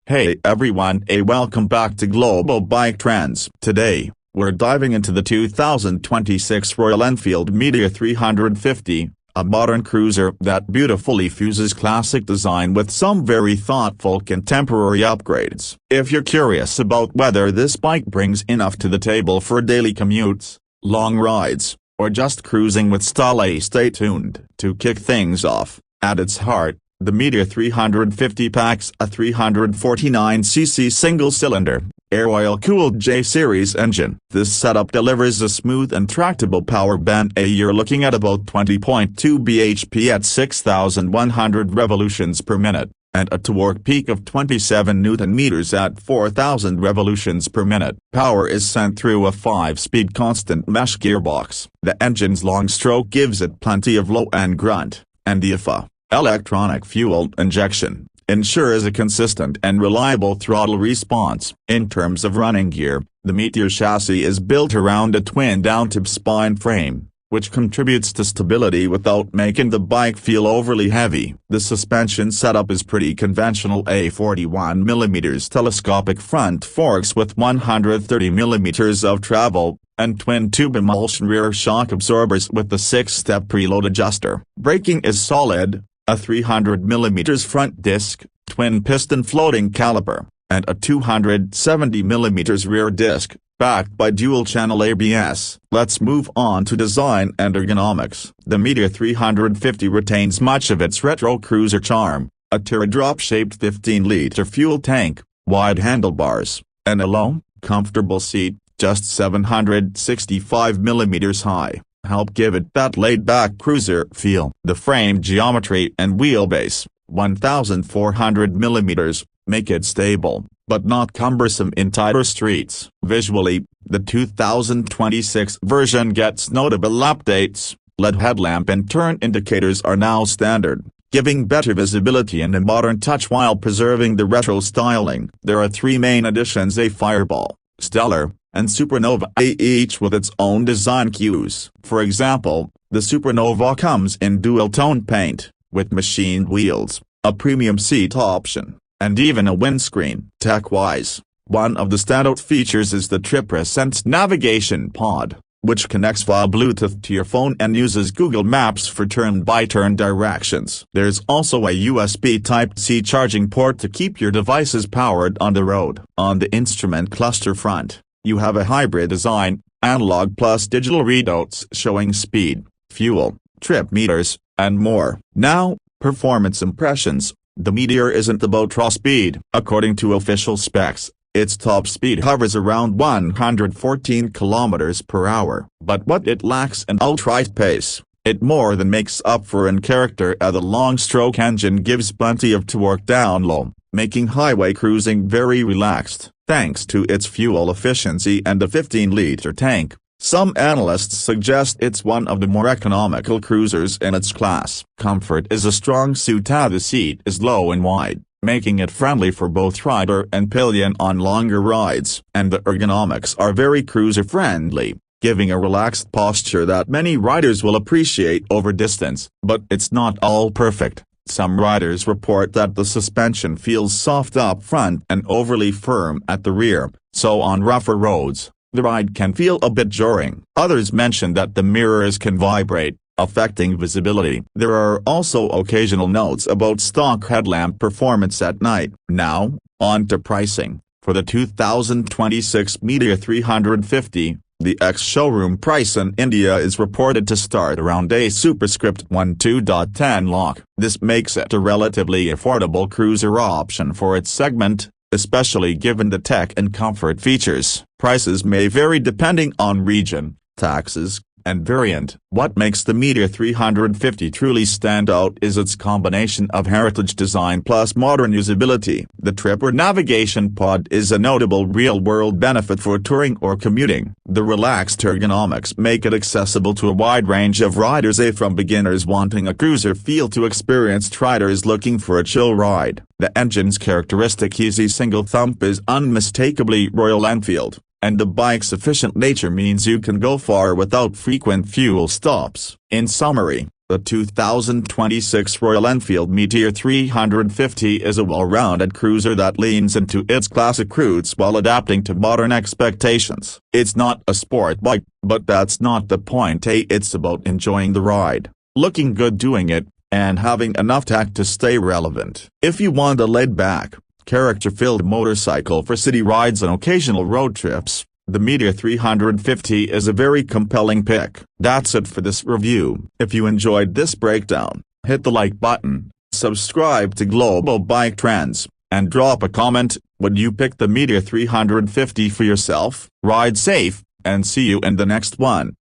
Hey everyone, welcome back to Global Bike Trends. Today, we're diving into the 2026 Royal Enfield Meteor 350, a modern cruiser that beautifully fuses classic design with some very thoughtful contemporary upgrades. If you're curious about whether this bike brings enough to the table for daily commutes, long rides, or just cruising with style, stay tuned. To kick things off, at its heart, the Meteor 350 packs a 349cc single-cylinder, air-oil-cooled J-series engine. This setup delivers a smooth and tractable power band. You're looking at about 20.2 bhp at 6,100 revolutions per minute, and a torque peak of 27 Nm at 4,000 revolutions per minute. Power is sent through a 5-speed constant mesh gearbox. The engine's long stroke gives it plenty of low and grunt, and the EFA electronic fuel injection ensures a consistent and reliable throttle response. In terms of running gear, the Meteor chassis is built around a twin down-tube spine frame, which contributes to stability without making the bike feel overly heavy. The suspension setup is pretty conventional: a 41mm telescopic front forks with 130mm of travel, and twin-tube emulsion rear shock absorbers with the 6-step preload adjuster. Braking is solid, a 300mm front disc, twin-piston floating caliper, and a 270mm rear disc, backed by dual-channel ABS. Let's move on to design and ergonomics. The Meteor 350 retains much of its retro cruiser charm: a teardrop-shaped 15-liter fuel tank, wide handlebars, and a low, comfortable seat, just 765mm high, help give it that laid-back cruiser feel. The frame geometry and wheelbase, 1,400mm, make it stable, but not cumbersome in tighter streets. Visually, the 2026 version gets notable updates. LED headlamp and turn indicators are now standard, giving better visibility and a modern touch while preserving the retro styling. There are three main additions: a Fireball, Stellar, and Supernova, each with its own design cues. For example, the Supernova comes in dual-tone paint, with machined wheels, a premium seat option, and even a windscreen. Tech-wise, one of the standout features is the TripResence navigation pod, which connects via Bluetooth to your phone and uses Google Maps for turn-by-turn directions. There's also a USB Type-C charging port to keep your devices powered on the road. On the instrument cluster front, you have a hybrid design: analog plus digital readouts showing speed, fuel, trip meters, and more. Now, performance impressions. The Meteor isn't about raw speed. According to official specs, its top speed hovers around 114 km/h. But what it lacks in outright pace, it more than makes up for in character. The long-stroke engine gives plenty of torque down low, making highway cruising very relaxed. Thanks to its fuel efficiency and the 15-liter tank, some analysts suggest it's one of the more economical cruisers in its class. Comfort is a strong suit. The seat is low and wide, making it friendly for both rider and pillion on longer rides. And the ergonomics are very cruiser-friendly, giving a relaxed posture that many riders will appreciate over distance. But it's not all perfect. Some riders report that the suspension feels soft up front and overly firm at the rear, so on rougher roads, the ride can feel a bit jarring. Others mention that the mirrors can vibrate, affecting visibility. There are also occasional notes about stock headlamp performance at night. Now, on to pricing. For the 2026 Meteor 350, the ex-showroom price in India is reported to start around a superscript 12.10 lakh. This makes it a relatively affordable cruiser option for its segment, especially given the tech and comfort features. Prices may vary depending on region, taxes, and variant. What makes the Meteor 350 truly stand out is its combination of heritage design plus modern usability. The Tripper navigation pod is a notable real-world benefit for touring or commuting. The relaxed ergonomics make it accessible to a wide range of riders, from beginners wanting a cruiser feel to experienced riders looking for a chill ride. The engine's characteristic easy single thump is unmistakably Royal Enfield, and the bike's efficient nature means you can go far without frequent fuel stops. In summary, The 2026 Royal Enfield Meteor 350 is a well-rounded cruiser that leans into its classic roots while adapting to modern expectations. It's not a sport bike, but that's not the point. It's about enjoying the ride, looking good doing it, and having enough tact to stay relevant. If you want a laid-back, character-filled motorcycle for city rides and occasional road trips, the Meteor 350 is a very compelling pick. That's it for this review. If you enjoyed this breakdown, hit the like button, subscribe to Global Bike Trends, and drop a comment. Would you pick the Meteor 350 for yourself? Ride safe, and see you in the next one.